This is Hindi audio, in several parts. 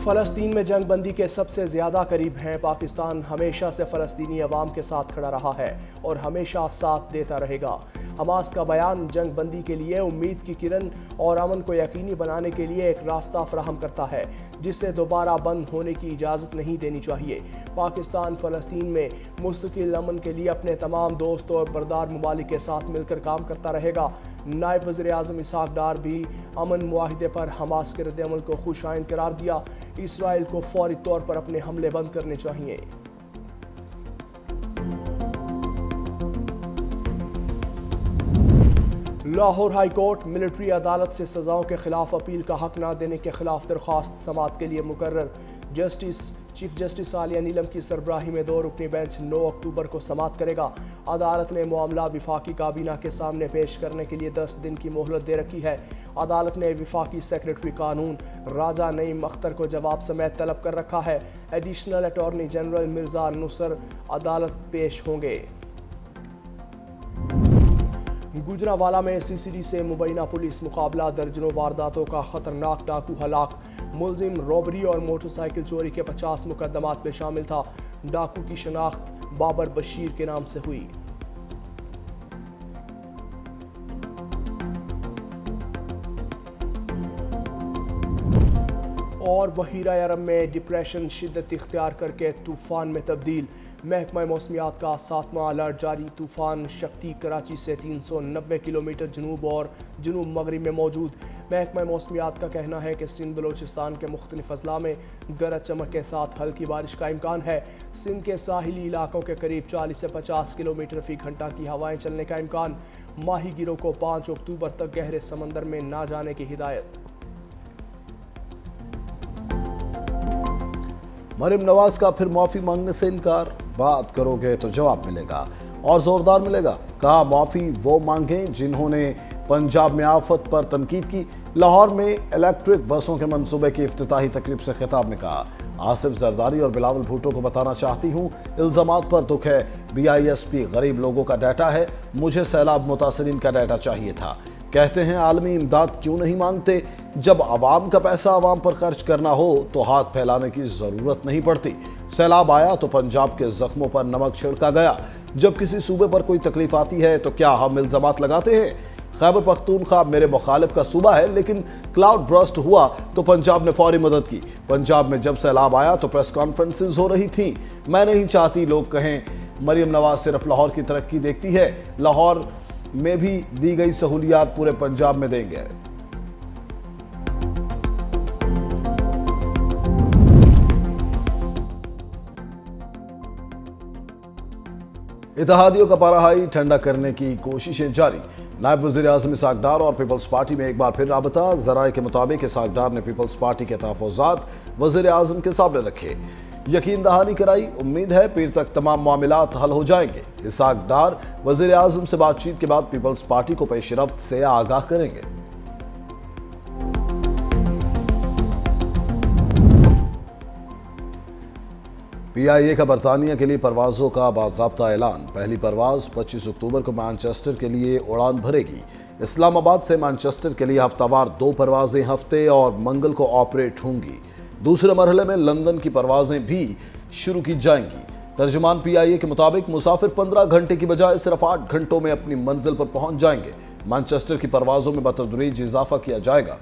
फ़लस्तीन में जंगबंदी के सबसे ज़्यादा करीब हैं। पाकिस्तान हमेशा से फ़लस्तीनी अवाम के साथ खड़ा रहा है और हमेशा साथ देता रहेगा। हमास का बयान जंगबंदी के लिए उम्मीद की किरण और अमन को यकीनी बनाने के लिए एक रास्ता फराहम करता है जिसे दोबारा बंद होने की इजाज़त नहीं देनी चाहिए। पाकिस्तान फ़लस्तीन में मुस्तकिल अमन के लिए अपने तमाम दोस्त और बरदार ममालिक के साथ मिलकर काम करता रहेगा। नायब वज़ीर आज़म इसहाक डार भी अमन मुआहिदे पर हमास के रद्द-ए-अमल को खुशाइंद करार दिया। इसराइल को फौरी तौर पर अपने हमले बंद करने चाहिए। लाहौर हाई कोर्ट मिलिट्री अदालत से सजाओं के खिलाफ अपील का हक न देने के खिलाफ दरख्वास्त समाअत के लिए मुकर्रर। चीफ जस्टिस आलिया नीलम की सरबराही में 2 रुकनी बेंच 9 अक्टूबर को समाअत करेगा। अदालत ने मामला विफाकी काबीना के सामने पेश करने के लिए 10 दिन की मोहलत दे रखी है। अदालत ने विफाकी सेक्रेटरी कानून राजा नईम अख्तर को जवाब समेत तलब कर रखा है। Additional attorney general Mirza Nusrat अदालत पेश होंगे। गुजरांवाला में सीसीडी से मुबैना पुलिस मुकाबला, दर्जनों वारदातों का खतरनाक डाकू हलाक। मुलजिम रॉबरी और मोटरसाइकिल चोरी के 50 मुकदमात में शामिल था। डाकू की शनाख्त बाबर बशीर के नाम से हुई। और बहीरा अरब में डिप्रेशन शिद्दत इख्तियार करके तूफान में तब्दील। महकमा मौसमियात का 7वां अलर्ट जारी। तूफान शक्ति कराची से 390 किलोमीटर जनूब और जनूब मगरिब में मौजूद। महकमा मौसमियात का कहना है कि सिंध बलोचिस्तान के मुख्तलिफ अजला में गरज चमक के साथ हल्की बारिश का इम्कान है। सिंध के साहिली इलाकों के करीब 40 से 50 किलोमीटर फी घंटा की हवाएं चलने का इम्कान। माही गिरों को 5 अक्टूबर तक गहरे समंदर में ना जाने की हिदायत। मरियम नवाज का फिर माफी मांगने से इनकार। बात करोगे तो जवाब मिलेगा और जोरदार मिलेगा। कहा माफी वो मांगे जिन्होंने पंजाब में आफत पर तनकीद की। लाहौर में इलेक्ट्रिक बसों के मंसूबे की इफ्तिताही तकरीब से खिताब में कहा आसिफ जरदारी और बिलावल भुट्टो को बताना चाहती हूँ इल्जामात पर दुख है। BISP गरीब लोगों का डाटा है, मुझे सैलाब मुतासरीन का डाटा चाहिए था। कहते हैं आलमी इमदाद क्यों नहीं मांगते। जब आवाम का पैसा आवाम पर खर्च करना हो तो हाथ फैलाने की जरूरत नहीं पड़ती। सैलाब आया तो पंजाब के जख्मों पर नमक छिड़का गया। जब किसी सूबे पर कोई तकलीफ आती है तो क्या हम इल्जामात लगाते हैं। खैबर पख्तूनख्वा मेरे मुखालिफ का सूबा है, लेकिन क्लाउड ब्रस्ट हुआ तो पंजाब ने फौरी मदद की। पंजाब में जब सैलाब आया तो प्रेस कॉन्फ्रेंसेस हो रही थी। मैं नहीं चाहती लोग कहें मरियम नवाज सिर्फ लाहौर की तरक्की देखती है। लाहौर में भी दी गई सहूलियात पूरे पंजाब में देंगे। इत्तेहादियों का पारा हाई ठंडा करने की कोशिशें जारी। नायब वज़ीर आज़म इसहाक डार और पीपल्स पार्टी में एक बार फिर राबता। ज़राए के मुताबिक इसहाक डार ने पीपल्स पार्टी के तहफ़्फ़ुज़ात वज़ीर आज़म के सामने रखे। यकीन दहानी कराई। उम्मीद है पीर तक तमाम मामलात हल हो जाएंगे। इसहाक डार वज़ीर आज़म से बातचीत के बाद पीपल्स पार्टी को पेशरफ्त से आगाह करेंगे। PIA का बरतानिया के लिए परवाज़ों का बाज़ाब्ता ऐलान। पहली परवाज़ 25 अक्टूबर को मैनचेस्टर के लिए उड़ान भरेगी। इस्लामाबाद से मैनचेस्टर के लिए हफ्तावार 2 परवाज़ें हफ्ते और मंगल को ऑपरेट होंगी। दूसरे मरहले में लंदन की परवाज़ें भी शुरू की जाएंगी। तर्जुमान PIA के मुताबिक मुसाफिर 15 घंटे की बजाय सिर्फ 8 घंटों में अपनी मंजिल पर पहुंच जाएंगे। मैनचेस्टर की परवाज़ों में बतदरीज इजाफा किया जाएगा।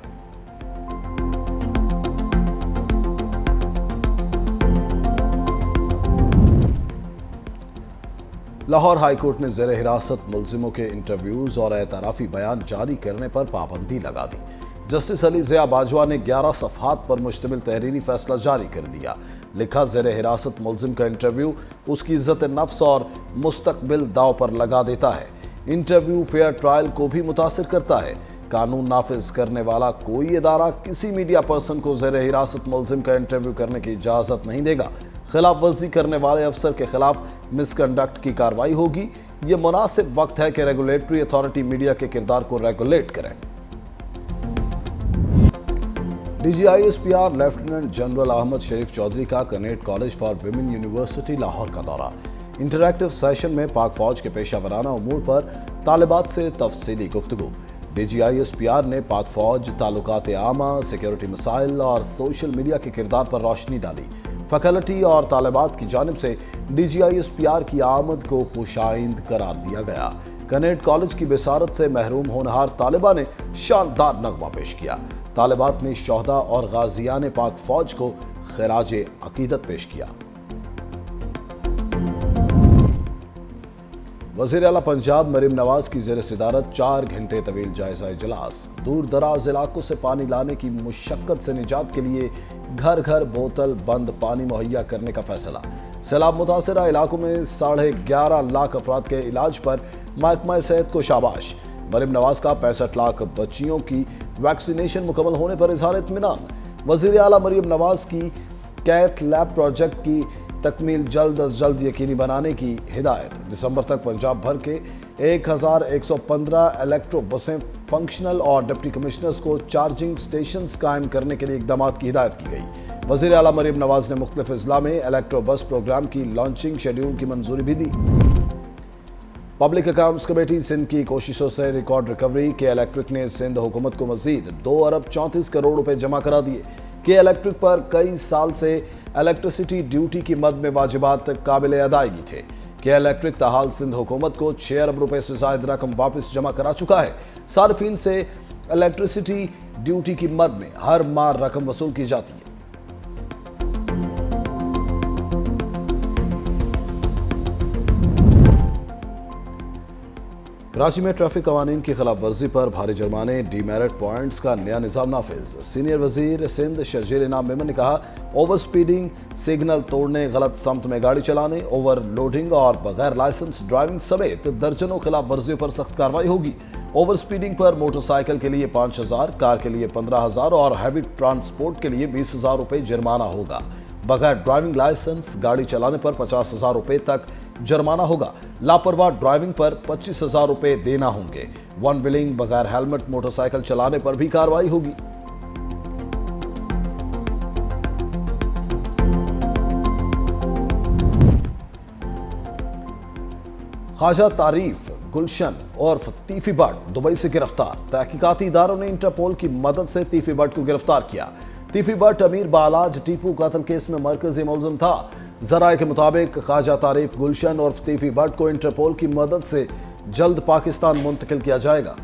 लाहौर हाई कोर्ट ने ज़ेर हिरासत मुलजिमों के इंटरव्यूज़ और एतराफ़ी बयान जारी करने पर पाबंदी लगा दी। जस्टिस अली ज़िया बाजवा ने 11 सफ़हात पर मुश्तमिल तहरीरी फैसला जारी कर दिया। लिखा ज़ेर हिरासत मुलजिम का इंटरव्यू उसकी इज़्ज़त नफ्स और मुस्तकबिल दाव पर लगा देता है। इंटरव्यू फेयर ट्रायल को भी मुतासिर करता है। कानून नाफिज करने वाला कोई इदारा किसी मीडिया पर्सन को ज़ेर हिरासत मुलजिम का इंटरव्यू करने की इजाज़त नहीं देगा। खिलाफ वर्जी करने वाले अफसर के खिलाफ मिसकंडक्ट की कार्रवाई होगी। ये मुनासिब वक्त है कि रेगुलेटरी अथॉरिटी मीडिया के किरदार को रेगुलेट करें। DGISPR लेफ्टिनेंट जनरल अहमद शरीफ चौधरी का Kinnaird college for women university Lahore का दौरा। इंटरैक्टिव सेशन में पाक फौज के पेशा वराना उमूर पर तालिबात से तफसीली गुफ्तगू। DGISPR ने पाक फौज, ताल्लुकात आमा, सिक्योरिटी मसाइल और सोशल मीडिया के किरदार पर रोशनी डाली। फैकल्टी और तालिबात की जानिब से DGISPR की आमद को खुशाइंद करार दिया गया। कनेट कॉलेज की बिसारत से महरूम होनहार तालिबा ने शानदार नगमा पेश किया। तालिबात ने शोहदा और गाजियान पाक फौज को खिराज अकीदत पेश किया। वज़ीर आला पंजाब मरीम नवाज की ज़ेर सदारत 4 घंटे तवील जायजा इजलास। दूर दराज इलाकों से पानी लाने की मुशक्कत से निजात के लिए घर घर बोतल बंद पानी मुहैया करने का फैसला। सैलाब मुतासरा इलाकों में 11.5 लाख अफराद के इलाज पर महकमा सेहत को शाबाश। मरीम नवाज का 65 लाख बच्चियों की वैक्सीनेशन मुकम्मल होने पर इजहार इत्मीनान। वज़ीर आला मरीम नवाज की कैथ लैब प्रोजेक्ट की तकमील जल्द अज जल्द यकीनी बनाने की हिदायत। दिसंबर तक पंजाब भर के 1115 इलेक्ट्रो बसें फंक्शनल और डिप्टी कमिश्नर्स को चार्जिंग स्टेशंस कायम करने के लिए इकदाम की हिदायत की गई। वज़ीर आला मरीम नवाज ने मुख्तलिफ अजला में इलेक्ट्रो बस प्रोग्राम की लॉन्चिंग शेड्यूल की मंजूरी भी दी। पब्लिक अकाउंट्स कमेटी सिंध की कोशिशों से रिकॉर्ड रिकवरी। के इलेक्ट्रिक ने सिंध हुकूमत को मजीद 2 अरब 34 करोड़ रुपए जमा करा दिए। के इलेक्ट्रिक पर कई साल से इलेक्ट्रिसिटी ड्यूटी की मद में वाजिबात काबिल अदायगी थे। के इलेक्ट्रिक ताहाल सिंध हुकूमत को 6 अरब रुपए से ज्यादा रकम वापस जमा करा चुका है। सार्फिन से इलेक्ट्रिसिटी ड्यूटी की मद में हर माह रकम वसूल की जाती है। कराची में ट्रैफिक कवानीन की खिलाफ वर्जी पर भारी जुर्माने, डीमेरिट पॉइंट्स का नया निज़ाम नाफिज। सीनियर वजीर सिंध शर्जील इनाम मेमन ने कहा, ओवर स्पीडिंग, सिग्नल तोड़ने, गलत समत में गाड़ी चलाने, ओवरलोडिंग और बगैर लाइसेंस ड्राइविंग समेत दर्जनों खिलाफ वर्जियों पर सख्त कार्रवाई होगी। ओवर स्पीडिंग पर मोटरसाइकिल के लिए 5,000, कार के लिए 15,000 और हैवी ट्रांसपोर्ट के लिए 20,000 रुपए जुर्माना होगा। बगैर ड्राइविंग लाइसेंस गाड़ी चलाने पर 50,000 रुपए तक जुर्माना होगा। लापरवाह ड्राइविंग पर 25,000 रुपए देना होंगे। वन व्हीलिंग, बगैर हेलमेट मोटरसाइकिल चलाने पर भी कार्रवाई होगी। ख्वाजा तारीफ, गुलशन और तीफी भट्ट दुबई से गिरफ्तार। तहकीकाती इदारों ने इंटरपोल की मदद से तीफी भट्ट को गिरफ्तार किया। तीफी भट्ट अमीर बालाज टीपू कत्ल केस में मरकजी मुलजिम था। जराये के मुताबिक ख्वाजा तारीफ, गुलशन और तीफी भट्ट को इंटरपोल की मदद से जल्द पाकिस्तान मुंतकिल किया जाएगा।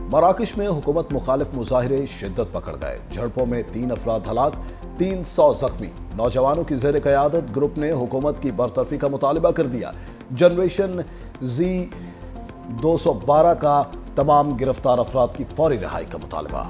मराकश में हुकूमत मुखालिफ मुजाहिरे शिद्दत पकड़ गए। झड़पों में 3 अफराद हलाक, 300 जख्मी। नौजवानों की ज़ेर क़यादत ग्रुप ने हुकूमत की बरतरफी का मुतालिबा कर दिया। जनरेशन जी 212 का तमाम गिरफ्तार अफराद की फौरी रिहाई का मुतालिबा।